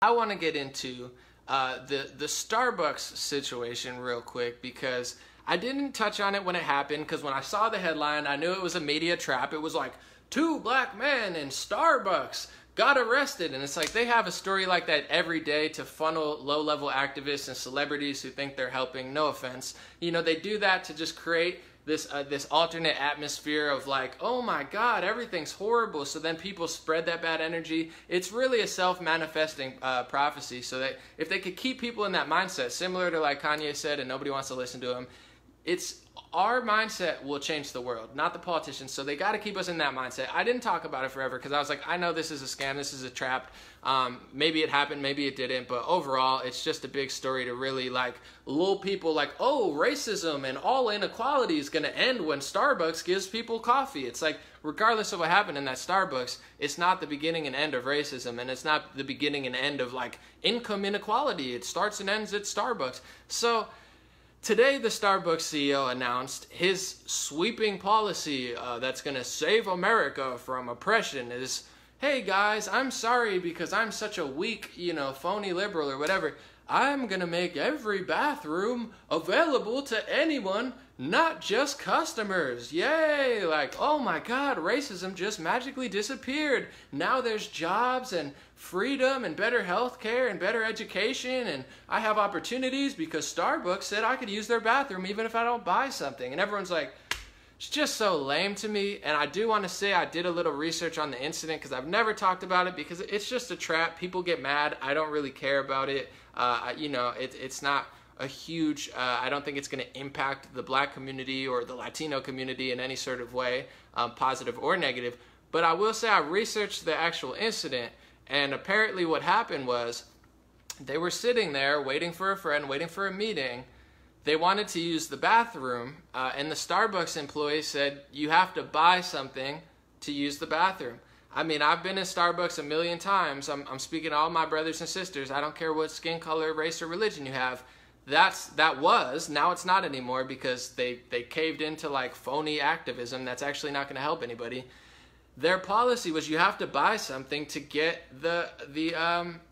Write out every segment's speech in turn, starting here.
I want to get into the Starbucks situation real quick, because I didn't touch on it when it happened, because when I saw the headline, I knew it was a media trap. It was like, 2 black men in Starbucks got arrested. And it's like they have a story like that every day to funnel low-level activists and celebrities who think they're helping. No offense. You know, they do that to just create this alternate atmosphere of like, oh my God, everything's horrible. So then people spread that bad energy. It's really a self-manifesting prophecy. So that if they could keep people in that mindset, similar to like Kanye said, and nobody wants to listen to him, it's our mindset will change the world, not the politicians. So they got to keep us in that mindset. I didn't talk about it forever because I was like, I know this is a scam, this is a trap. Maybe it happened, maybe it didn't, but overall, it's just a big story to really like lull people like, oh, racism and all inequality is going to end when Starbucks gives people coffee. It's like, regardless of what happened in that Starbucks, it's not the beginning and end of racism, and it's not the beginning and end of like income inequality. It starts and ends at Starbucks. So today, the Starbucks CEO announced his sweeping policy that's going to save America from oppression is, hey guys, I'm sorry because I'm such a weak, phony liberal or whatever. I'm going to make every bathroom available to anyone, not just customers. Yay! Like, oh my God, racism just magically disappeared. Now there's jobs and freedom and better health care and better education, and I have opportunities because Starbucks said I could use their bathroom even if I don't buy something. And everyone's like, it's just so lame to me. And I do want to say I did a little research on the incident because I've never talked about it because it's just a trap. People get mad. I don't really care about it. It's not a huge, I don't think it's going to impact the black community or the Latino community in any sort of way, positive or negative. But I will say I researched the actual incident, and apparently what happened was they were sitting there waiting for a friend, waiting for a meeting. They wanted to use the bathroom, and the Starbucks employee said, you have to buy something to use the bathroom. I mean, I've been in Starbucks a million times. I'm speaking to all my brothers and sisters. I don't care what skin color, race, or religion you have. Now it's not anymore because they caved into like phony activism that's actually not going to help anybody. Their policy was you have to buy something to get the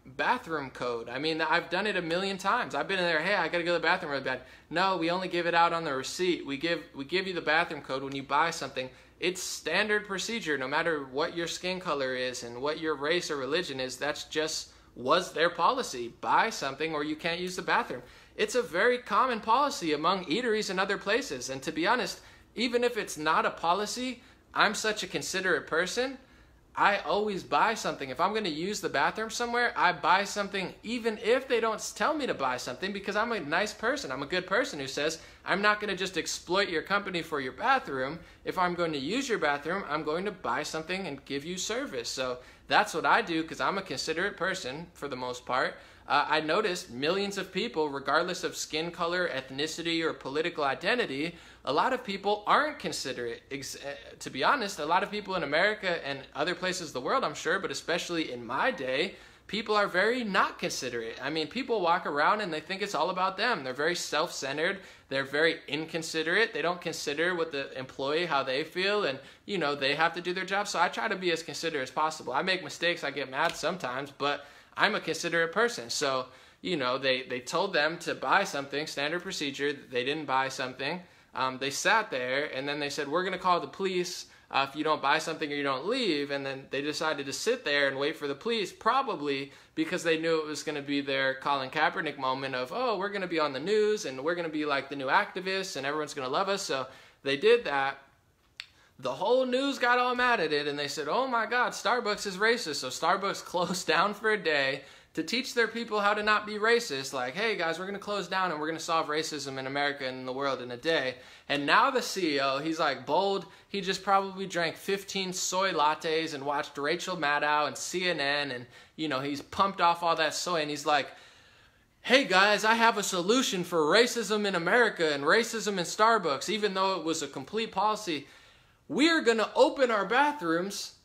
bathroom code. I mean, I've done it a million times. I've been in there, hey, I got to go to the bathroom really bad. No, we only give it out on the receipt. We give you the bathroom code when you buy something. It's standard procedure, no matter what your skin color is and what your race or religion is. That's just was their policy. Buy something or you can't use the bathroom. It's a very common policy among eateries and other places. And to be honest, even if it's not a policy, I'm such a considerate person. I always buy something. If I'm going to use the bathroom somewhere, I buy something even if they don't tell me to buy something, because I'm a nice person. I'm a good person who says, I'm not going to just exploit your company for your bathroom. If I'm going to use your bathroom, I'm going to buy something and give you service. So that's what I do because I'm a considerate person for the most part. I noticed millions of people, regardless of skin color, ethnicity, or political identity, a lot of people aren't considerate. To be honest, a lot of people in America and other places of the world, I'm sure, but especially in my day, people are very not considerate. I mean, people walk around and they think it's all about them. They're very self-centered. They're very inconsiderate. They don't consider with the employee how they feel, and they have to do their job. So I try to be as considerate as possible. I make mistakes. I get mad sometimes, but I'm a considerate person. So, they told them to buy something, standard procedure. They didn't buy something. They sat there, and then they said, we're going to call the police if you don't buy something or you don't leave. And then they decided to sit there and wait for the police, probably because they knew it was going to be their Colin Kaepernick moment of, oh, we're going to be on the news, and we're going to be like the new activists, and everyone's going to love us. So they did that. The whole news got all mad at it, and they said, oh my God, Starbucks is racist. So Starbucks closed down for a day to teach their people how to not be racist. Like, hey guys, we're going to close down and we're going to solve racism in America and in the world in a day. And now the CEO, he's like bold. He just probably drank 15 soy lattes and watched Rachel Maddow and CNN, and he's pumped off all that soy, and he's like, hey guys, I have a solution for racism in America and racism in Starbucks, even though it was a complete policy. We're going to open our bathrooms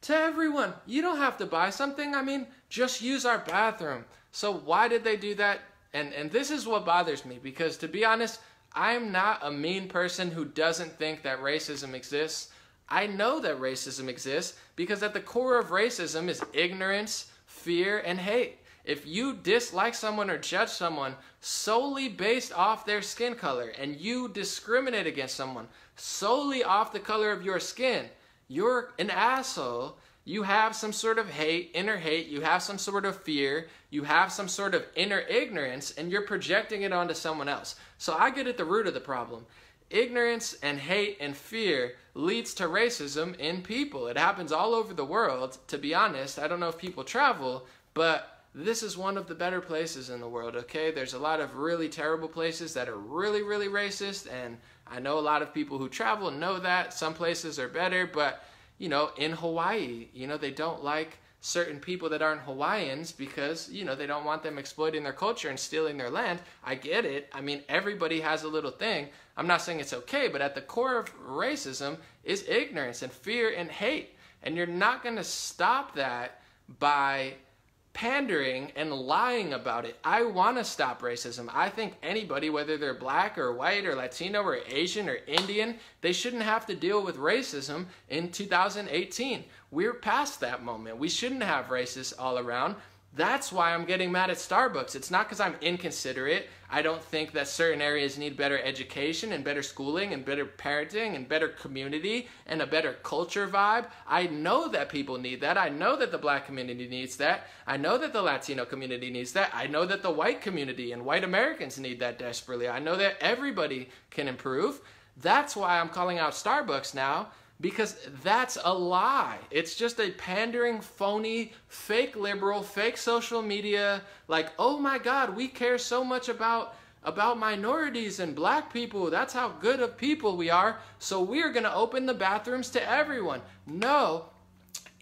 to everyone. You don't have to buy something. I mean, just use our bathroom. So why did they do that? And this is what bothers me, because to be honest, I'm not a mean person who doesn't think that racism exists. I know that racism exists because at the core of racism is ignorance, fear, and hate. If you dislike someone or judge someone solely based off their skin color, and you discriminate against someone solely off the color of your skin, you're an asshole. You have some sort of inner hate, you have some sort of fear, you have some sort of inner ignorance, and you're projecting it onto someone else. So I get at the root of the problem. Ignorance and hate and fear leads to racism in people. It happens all over the world, to be honest. I don't know if people travel, but this is one of the better places in the world, okay? There's a lot of really terrible places that are really, really racist, and I know a lot of people who travel know that. Some places are better, but, you know, in Hawaii, you know, they don't like certain people that aren't Hawaiians because, you know, they don't want them exploiting their culture and stealing their land. I get it. I mean, everybody has a little thing. I'm not saying it's okay, but at the core of racism is ignorance and fear and hate. And you're not going to stop that by pandering and lying about it. I want to stop racism. I think anybody, whether they're black or white or Latino or Asian or Indian, they shouldn't have to deal with racism in 2018. We're past that moment. We shouldn't have racists all around. That's why I'm getting mad at Starbucks. It's not because I'm inconsiderate. I don't think that certain areas need better education and better schooling and better parenting and better community and a better culture vibe. I know that people need that. I know that the black community needs that. I know that the Latino community needs that. I know that the white community and white Americans need that desperately. I know that everybody can improve. That's why I'm calling out Starbucks now, because that's a lie. It's just a pandering, phony, fake liberal, fake social media, like, oh my God, we care so much about minorities and black people. That's how good of people we are. So we're gonna open the bathrooms to everyone. No,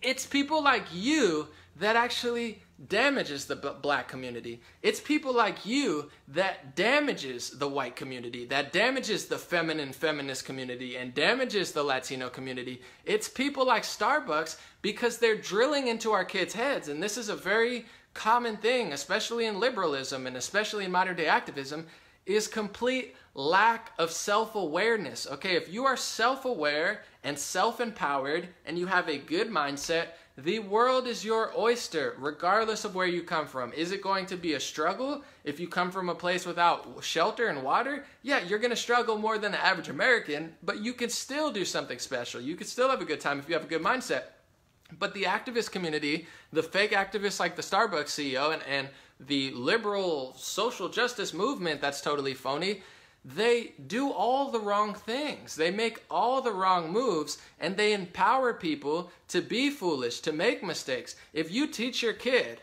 it's people like you that actually damages the black community. It's people like you that damages the white community, that damages the feminist community, and damages the Latino community. It's people like Starbucks because they're drilling into our kids' heads, and this is a very common thing, especially in liberalism and especially in modern day activism, is complete lack of self-awareness. Okay, if you are self-aware and self-empowered and you have a good mindset, the world is your oyster, regardless of where you come from. Is it going to be a struggle if you come from a place without shelter and water? Yeah, you're going to struggle more than the average American, but you can still do something special. You can still have a good time if you have a good mindset. But the activist community, the fake activists like the Starbucks CEO and the liberal social justice movement that's totally phony, they do all the wrong things. They make all the wrong moves, and they empower people to be foolish, to make mistakes. If you teach your kid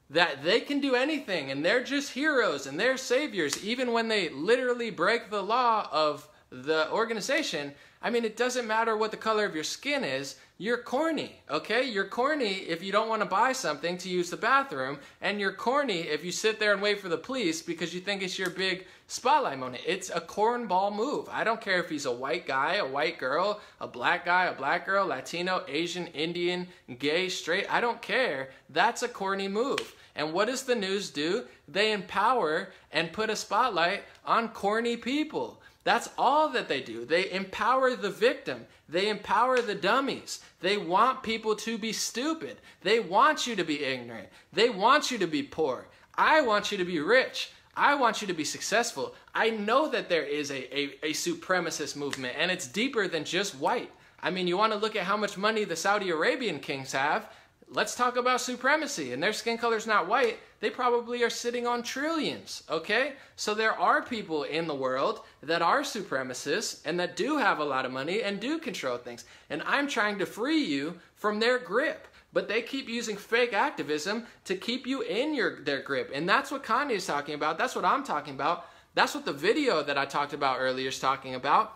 that they can do anything and they're just heroes and they're saviors, even when they literally break the law of the organization, I mean, it doesn't matter what the color of your skin is, you're corny, okay? You're corny if you don't want to buy something to use the bathroom, and you're corny if you sit there and wait for the police because you think it's your big spotlight moment. It's a cornball move. I don't care if he's a white guy, a white girl, a black guy, a black girl, Latino, Asian, Indian, gay, straight. I don't care. That's a corny move. And what does the news do? They empower and put a spotlight on corny people. That's all that they do. They empower the victim. They empower the dummies. They want people to be stupid. They want you to be ignorant. They want you to be poor. I want you to be rich. I want you to be successful. I know that there is a supremacist movement, and it's deeper than just white. I mean, you want to look at how much money the Saudi Arabian kings have? Let's talk about supremacy. And their skin color's not white. They probably are sitting on trillions, okay? So there are people in the world that are supremacists and that do have a lot of money and do control things. And I'm trying to free you from their grip. But they keep using fake activism to keep you in their grip. And that's what Kanye is talking about. That's what I'm talking about. That's what the video that I talked about earlier is talking about.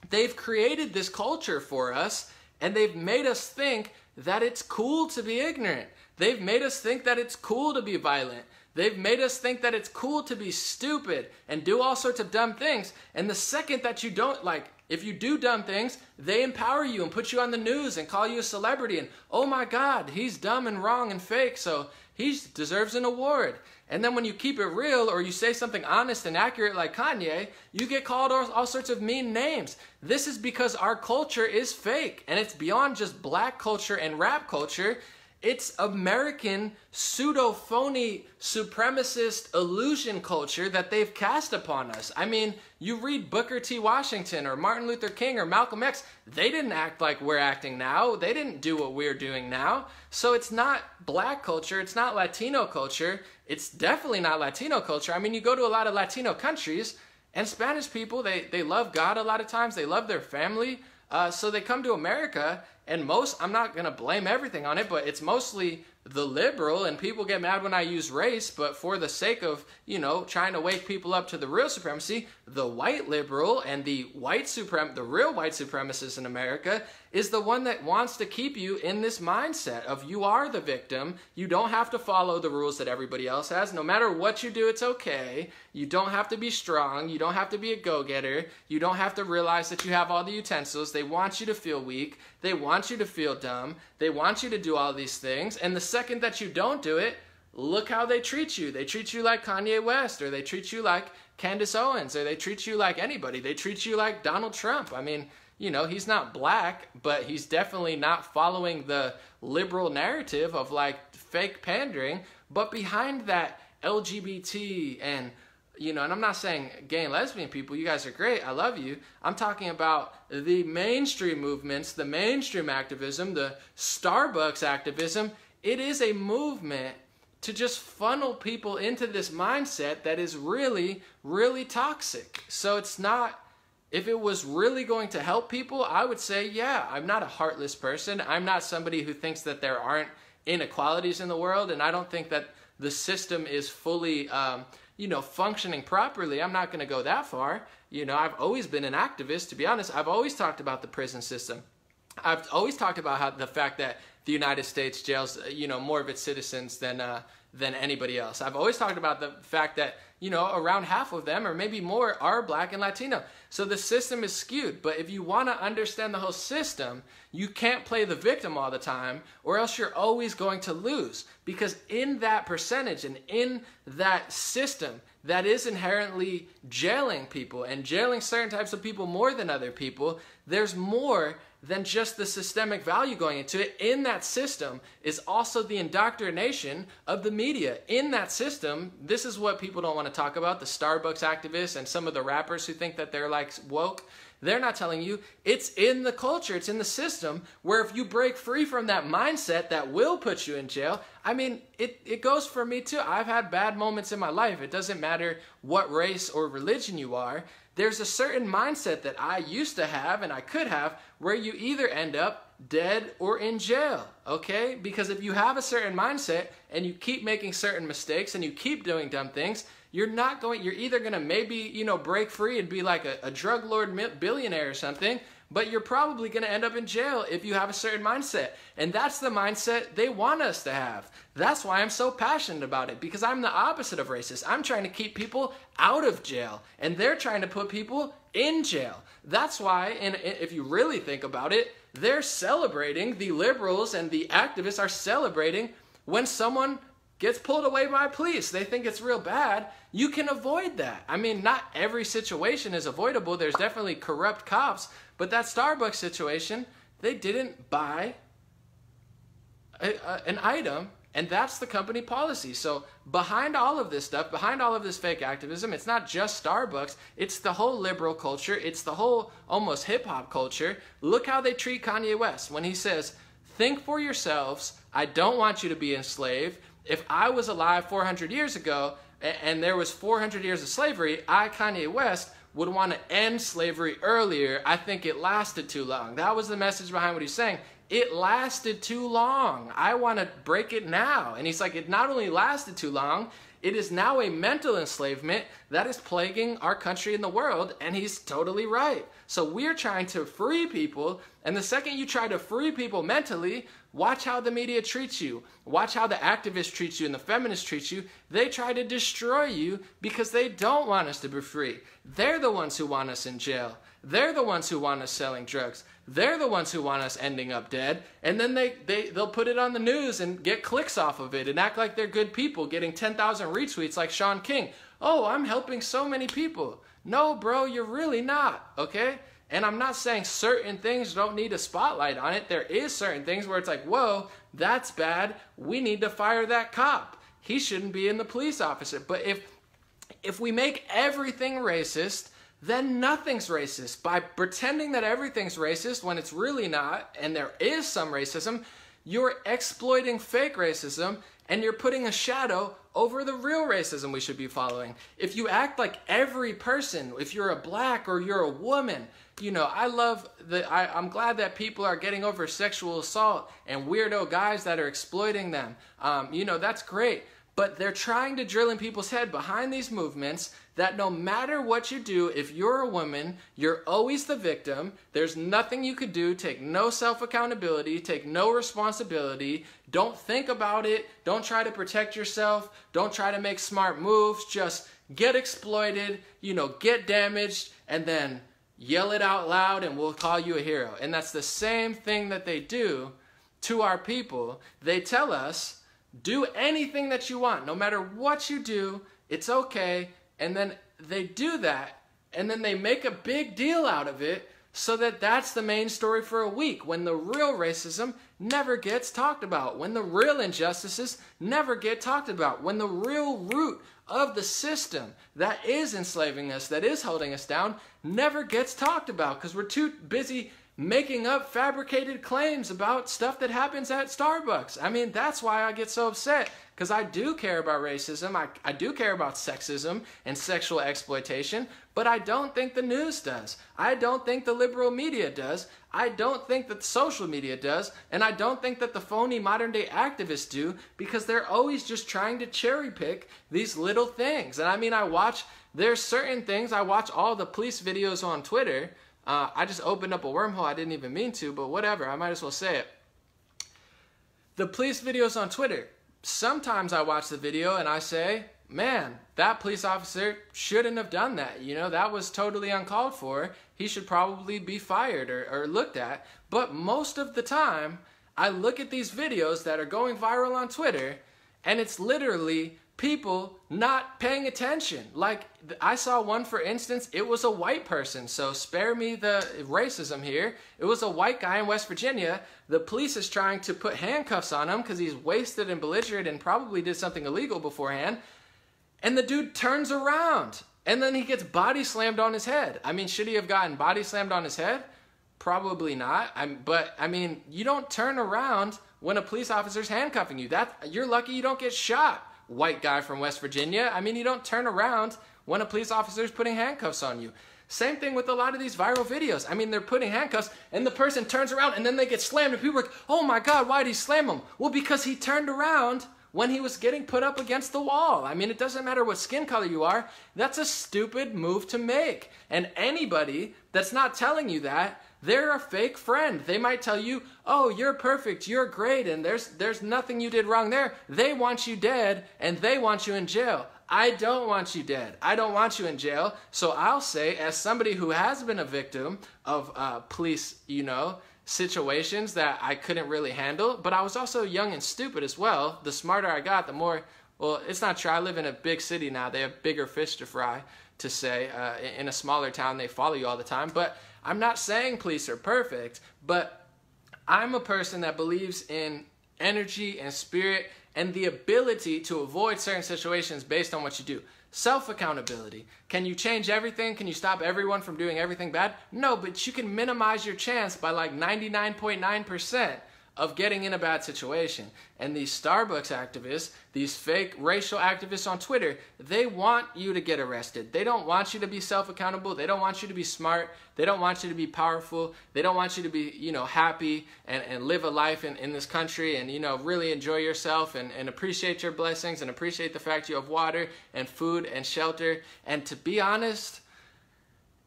They've created this culture for us, and they've made us think that it's cool to be ignorant. They've made us think that it's cool to be violent. They've made us think that it's cool to be stupid and do all sorts of dumb things. And the second that you don't, like, if you do dumb things, they empower you and put you on the news and call you a celebrity. And, oh my God, he's dumb and wrong and fake, so he deserves an award. And then when you keep it real or you say something honest and accurate like Kanye, you get called all sorts of mean names. This is because our culture is fake, and it's beyond just black culture and rap culture. It's American pseudo-phony supremacist illusion culture that they've cast upon us. I mean, you read Booker T. Washington or Martin Luther King or Malcolm X, they didn't act like we're acting now. They didn't do what we're doing now. So it's not black culture. It's not Latino culture. It's definitely not Latino culture. I mean, you go to a lot of Latino countries and Spanish people, they love God a lot of times. They love their family. So they come to America, and I'm not going to blame everything on it, but it's mostly the liberal, and people get mad when I use race, but for the sake of, trying to wake people up to the real supremacy, the white liberal and the real white supremacist in America is the one that wants to keep you in this mindset of you are the victim. You don't have to follow the rules that everybody else has. No matter what you do, it's okay. You don't have to be strong. You don't have to be a go-getter. You don't have to realize that you have all the utensils. They want you to feel weak. They want you to feel dumb. They want you to do all these things. And the second that you don't do it, look how they treat you. They treat you like Kanye West, or they treat you like Candace Owens, or they treat you like anybody. They treat you like Donald Trump. I mean, he's not black, but he's definitely not following the liberal narrative of like fake pandering. But behind that LGBT and, and I'm not saying gay and lesbian people, you guys are great, I love you. I'm talking about the mainstream movements, the mainstream activism, the Starbucks activism. It is a movement to just funnel people into this mindset that is really, really toxic. So it's not, if it was really going to help people, I would say, yeah, I'm not a heartless person. I'm not somebody who thinks that there aren't inequalities in the world, and I don't think that the system is fully, functioning properly. I'm not going to go that far. I've always been an activist, to be honest. I've always talked about the prison system. I've always talked about how the fact that the United States jails, more of its citizens than anybody else. I've always talked about the fact that, around half of them or maybe more are black and Latino. So the system is skewed. But if you want to understand the whole system, you can't play the victim all the time, or else you're always going to lose. Because in that percentage and in that system that is inherently jailing people and jailing certain types of people more than other people, there's more than just the systemic value going into it. In that system is also the indoctrination of the media. In that system, this is what people don't want to talk about, the Starbucks activists and some of the rappers who think that they're like woke. They're not telling you. It's in the culture. It's in the system where if you break free from that mindset that will put you in jail, I mean, it goes for me too. I've had bad moments in my life. It doesn't matter what race or religion you are. There's a certain mindset that I used to have and I could have where you either end up dead or in jail, okay? Because if you have a certain mindset and you keep making certain mistakes and you keep doing dumb things, you're either going to maybe, break free and be like a drug lord billionaire or something, but you're probably going to end up in jail if you have a certain mindset. And that's the mindset they want us to have. That's why I'm so passionate about it, because I'm the opposite of racist. I'm trying to keep people out of jail, and they're trying to put people in jail. That's why, and if you really think about it, they're celebrating, the liberals and the activists are celebrating when someone gets pulled away by police. They think it's real bad. You can avoid that. I mean, not every situation is avoidable. There's definitely corrupt cops, but that Starbucks situation, they didn't buy an item, and that's the company policy. So behind all of this stuff, behind all of this fake activism, it's not just Starbucks, it's the whole liberal culture, it's the whole almost hip-hop culture. Look how they treat Kanye West when he says, think for yourselves, I don't want you to be enslaved. If I was alive 400 years ago and there was 400 years of slavery, I, Kanye West, would want to end slavery earlier. I think it lasted too long. That was the message behind what he's saying. It lasted too long. I want to break it now. And he's like, it not only lasted too long, it is now a mental enslavement that is plaguing our country and the world, and he's totally right. So we're trying to free people, and the second you try to free people mentally, watch how the media treats you. Watch how the activists treat you and the feminists treat you. They try to destroy you because they don't want us to be free. They're the ones who want us in jail. They're the ones who want us selling drugs. They're the ones who want us ending up dead. And then they'll put it on the news and get clicks off of it and act like they're good people, getting 10,000 retweets like Sean King. Oh, I'm helping so many people. No, bro, you're really not, okay? And I'm not saying certain things don't need a spotlight on it. There is certain things where it's like, whoa, that's bad. We need to fire that cop. He shouldn't be in the police officer. But if we make everything racist, then nothing's racist. By pretending that everything's racist when it's really not, and there is some racism, you're exploiting fake racism, and you're putting a shadow over the real racism we should be following. If you act like every person, if you're a black or you're a woman, you know, I'm glad that people are getting over sexual assault and weirdo guys that are exploiting them. You know, that's great. But they're trying to drill in people's head behind these movements that no matter what you do, if you're a woman, you're always the victim. There's nothing you could do. Take no self-accountability. Take no responsibility. Don't think about it. Don't try to protect yourself. Don't try to make smart moves. Just get exploited, you know, get damaged, and then yell it out loud and we'll call you a hero. And that's the same thing that they do to our people. They tell us, do anything that you want. No matter what you do, it's okay. And then they do that, and then they make a big deal out of it so that that's the main story for a week, when the real racism never gets talked about, when the real injustices never get talked about, when the real root of the system that is enslaving us, that is holding us down, never gets talked about because we're too busy making up fabricated claims about stuff that happens at Starbucks. I mean, that's why I get so upset, because I do care about racism, I do care about sexism and sexual exploitation, but I don't think the news does. I don't think the liberal media does. I don't think that social media does, and I don't think that the phony modern day activists do, because they're always just trying to cherry pick these little things. And I mean, there's certain things, I watch all the police videos on Twitter. I just opened up a wormhole I didn't even mean to, but whatever, I might as well say it. The police videos on Twitter. Sometimes I watch the video and I say, man, that police officer shouldn't have done that. You know, that was totally uncalled for. He should probably be fired or looked at. But most of the time, I look at these videos that are going viral on Twitter, and it's literally people not paying attention. Like, I saw one, for instance, it was a white person, so spare me the racism here. It was a white guy in West Virginia. The police is trying to put handcuffs on him because he's wasted and belligerent and probably did something illegal beforehand. And the dude turns around, and then he gets body slammed on his head. I mean, should he have gotten body slammed on his head? Probably not. But I mean, you don't turn around when a police officer's handcuffing you. You're lucky you don't get shot, white guy from West Virginia. I mean, you don't turn around when a police officer is putting handcuffs on you. Same thing with a lot of these viral videos. I mean, they're putting handcuffs, and the person turns around, and then they get slammed, and people are like, oh my God, why did he slam him? Well, because he turned around when he was getting put up against the wall. I mean, it doesn't matter what skin color you are. That's a stupid move to make. And anybody that's not telling you that, they're a fake friend. They might tell you, oh, you're perfect, you're great, and there's nothing you did wrong there. They want you dead, and they want you in jail. I don't want you dead. I don't want you in jail. So I'll say, as somebody who has been a victim of police, you know, situations that I couldn't really handle, but I was also young and stupid as well. The smarter I got, the more, well, it's not true. I live in a big city now. They have bigger fish to fry, to say. In a smaller town, they follow you all the time. But I'm not saying police are perfect, but I'm a person that believes in energy and spirit and the ability to avoid certain situations based on what you do. Self-accountability. Can you change everything? Can you stop everyone from doing everything bad? No, but you can minimize your chance by like 99.9% of getting in a bad situation. And these Starbucks activists, these fake racial activists on Twitter, they want you to get arrested. They don't want you to be self-accountable. They don't want you to be smart. They don't want you to be powerful. They don't want you to be, you know, happy and live a life in this country and, you know, really enjoy yourself and appreciate your blessings and appreciate the fact you have water and food and shelter. And to be honest,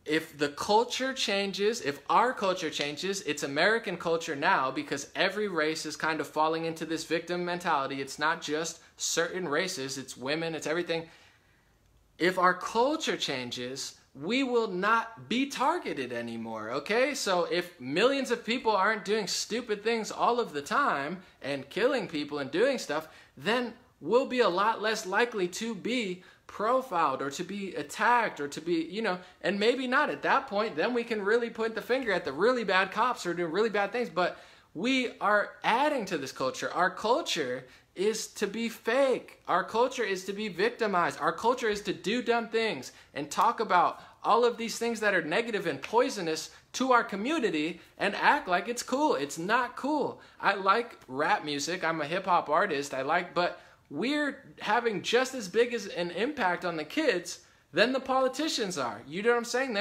if the culture changes, if our culture changes, it's American culture now, because every race is kind of falling into this victim mentality. It's not just certain races, it's women, it's everything. If our culture changes, we will not be targeted anymore, okay? So if millions of people aren't doing stupid things all of the time and killing people and doing stuff, then we'll be a lot less likely to be profiled or to be attacked or to be, you know, and maybe not at that point. Then we can really point the finger at the really bad cops who are doing really bad things. But we are adding to this culture. Our culture is to be fake. Our culture is to be victimized. Our culture is to do dumb things and talk about all of these things that are negative and poisonous to our community and act like it's cool. It's not cool. I like rap music. I'm a hip hop artist. But we're having just as big as an impact on the kids than the politicians are. You know what I'm saying?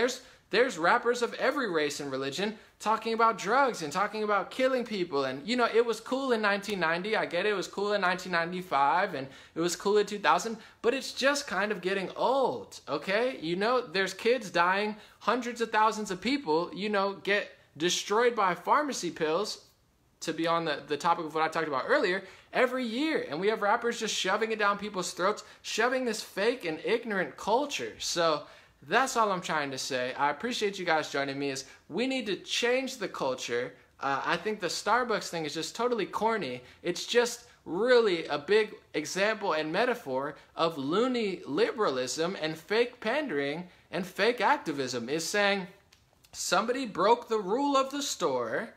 There's rappers of every race and religion talking about drugs and talking about killing people. And, you know, it was cool in 1990. I get it. It was cool in 1995 and it was cool in 2000. But it's just kind of getting old, okay? You know, there's kids dying. Hundreds of thousands of people, you know, get destroyed by pharmacy pills, to be on the topic of what I talked about earlier, every year. And we have rappers just shoving it down people's throats, shoving this fake and ignorant culture. So that's all I'm trying to say. I appreciate you guys joining me. Is we need to change the culture. I think the Starbucks thing is just totally corny. It's just really a big example and metaphor of loony liberalism and fake pandering and fake activism. Is saying somebody broke the rule of the store,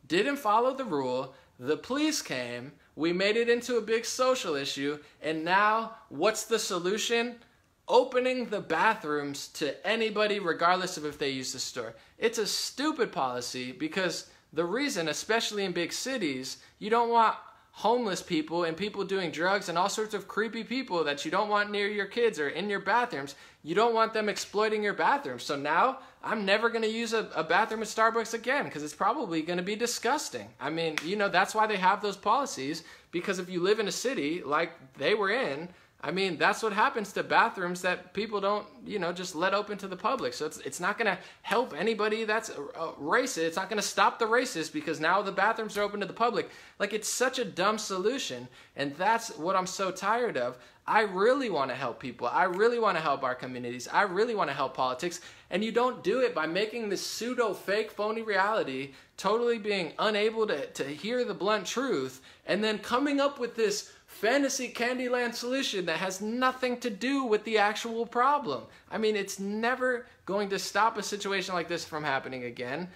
didn't follow the rule, the police came, we made it into a big social issue, and now what's the solution? Opening the bathrooms to anybody regardless of if they use the store. It's a stupid policy because the reason, especially in big cities, you don't want homeless people and people doing drugs and all sorts of creepy people that you don't want near your kids or in your bathrooms. You don't want them exploiting your bathroom. So now I'm never going to use a bathroom at Starbucks again because it's probably going to be disgusting. I mean, you know, that's why they have those policies, because if you live in a city like they were in, I mean, that's what happens to bathrooms that people don't, you know, just let open to the public. So it's not going to help anybody that's racist. It's not going to stop the racist because now the bathrooms are open to the public. Like, it's such a dumb solution. And that's what I'm so tired of. I really want to help people. I really want to help our communities. I really want to help politics. And you don't do it by making this pseudo fake phony reality, totally being unable to hear the blunt truth, and then coming up with this fantasy Candyland solution that has nothing to do with the actual problem. I mean, it's never going to stop a situation like this from happening again.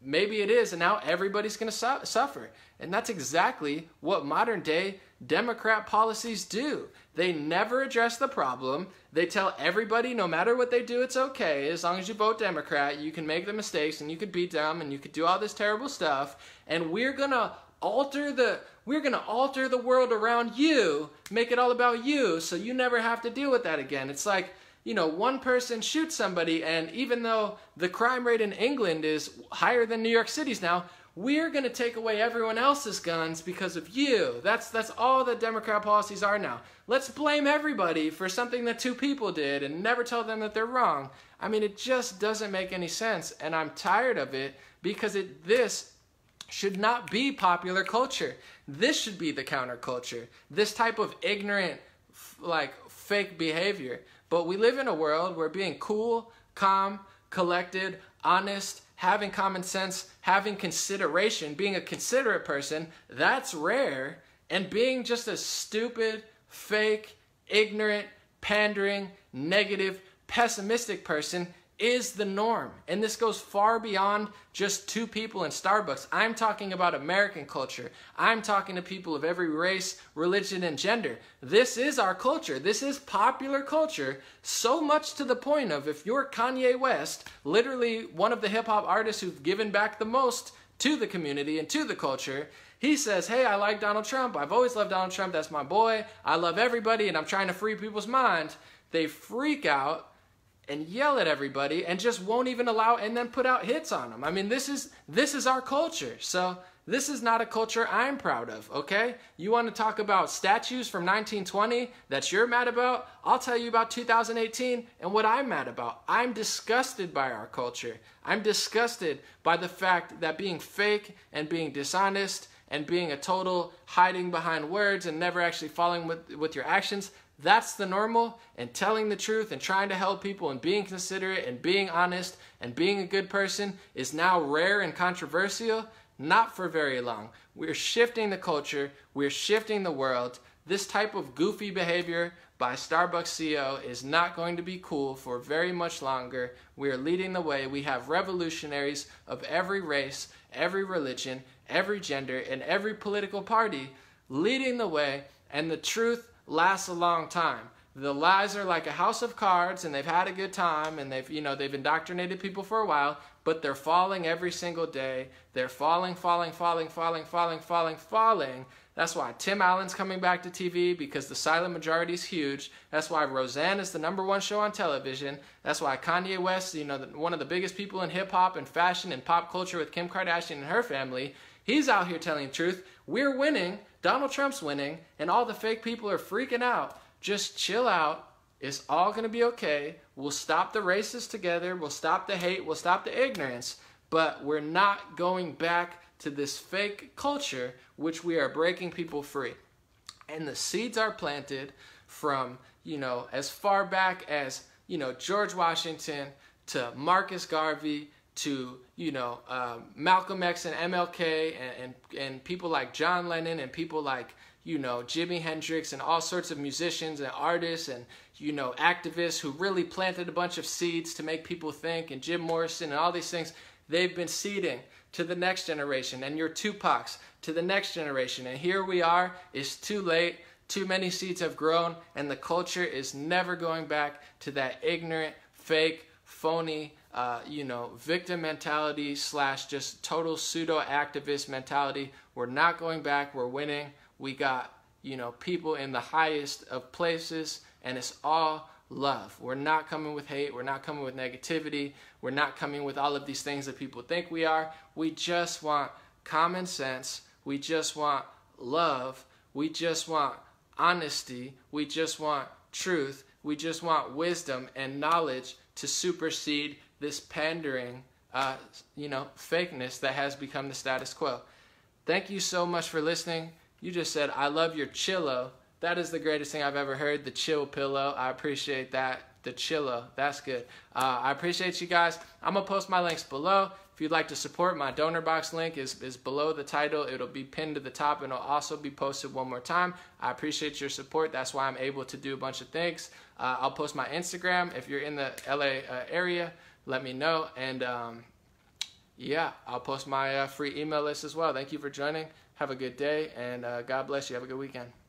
Maybe it is, and now everybody's going to suffer. And that's exactly what modern day Democrat policies do. They never address the problem. They tell everybody no matter what they do, it's okay. As long as you vote Democrat, you can make the mistakes and you could beat them and you could do all this terrible stuff. And we're going to alter the world around you, make it all about you, so you never have to deal with that again. It's like, you know, one person shoots somebody, and even though the crime rate in England is higher than New York City's now, we're going to take away everyone else's guns because of you. That's all the Democrat policies are now. Let's blame everybody for something that two people did and never tell them that they're wrong. I mean, it just doesn't make any sense, and I'm tired of it because this should not be popular culture. This should be the counterculture. This type of ignorant, like, fake behavior. But we live in a world where being cool, calm, collected, honest, having common sense, having consideration, being a considerate person, that's rare. And being just a stupid, fake, ignorant, pandering, negative, pessimistic person is the norm. And this goes far beyond just two people in Starbucks. I'm talking about American culture. I'm talking to people of every race, religion, and gender. This is our culture. This is popular culture, so much to the point of, if you're Kanye West, literally one of the hip-hop artists who've given back the most to the community and to the culture, he says, hey, I like Donald Trump. I've always loved Donald Trump. That's my boy. I love everybody, and I'm trying to free people's minds. They freak out and yell at everybody and just won't even allow, and then put out hits on them. I mean, this is our culture. So this is not a culture I'm proud of, okay? You want to talk about statues from 1920 that you're mad about? I'll tell you about 2018 and what I'm mad about. I'm disgusted by our culture. I'm disgusted by the fact that being fake and being dishonest and being a total hiding behind words and never actually following with your actions, that's the normal. And telling the truth and trying to help people and being considerate and being honest and being a good person is now rare and controversial. Not for very long. We're shifting the culture. We're shifting the world. This type of goofy behavior by Starbucks CEO is not going to be cool for very much longer. We are leading the way. We have revolutionaries of every race, every religion, every gender, and every political party leading the way, and the truth lasts a long time. The lies are like a house of cards, and they've had a good time, and they've indoctrinated people for a while, but they're falling every single day. They're falling. That's why Tim Allen's coming back to TV, because the silent majority is huge. That's why Roseanne is the #1 show on television. That's why Kanye West, one of the biggest people in hip-hop and fashion and pop culture with Kim Kardashian and her family, he's out here telling the truth. We're winning. Donald Trump's winning, and all the fake people are freaking out. Just chill out. It's all going to be okay. We'll stop the racists together. We'll stop the hate. We'll stop the ignorance. But we're not going back to this fake culture, which we are breaking people free. And the seeds are planted from, as far back as, George Washington to Marcus Garvey to, Malcolm X and MLK and people like John Lennon and people like, Jimi Hendrix and all sorts of musicians and artists and, activists who really planted a bunch of seeds to make people think, and Jim Morrison and all these things. They've been seeding to the next generation, and your Tupacs to the next generation. And here we are. It's too late. Too many seeds have grown, and the culture is never going back to that ignorant, fake, phony, victim mentality / just total pseudo-activist mentality. We're not going back. We're winning. We got, people in the highest of places, and it's all love. We're not coming with hate. We're not coming with negativity. We're not coming with all of these things that people think we are. We just want common sense. We just want love. We just want honesty. We just want truth. We just want wisdom and knowledge to supersede this pandering, fakeness that has become the status quo. Thank you so much for listening. You just said, I love your chillo. That is the greatest thing I've ever heard, the chill pillow. I appreciate that. The chillo. That's good. I appreciate you guys. I'm going to post my links below. If you'd like to support, my donor box link is below the title. It'll be pinned to the top, and it'll also be posted one more time. I appreciate your support. That's why I'm able to do a bunch of things. I'll post my Instagram. If you're in the LA area, let me know. And I'll post my free email list as well. Thank you for joining. Have a good day, and God bless you. Have a good weekend.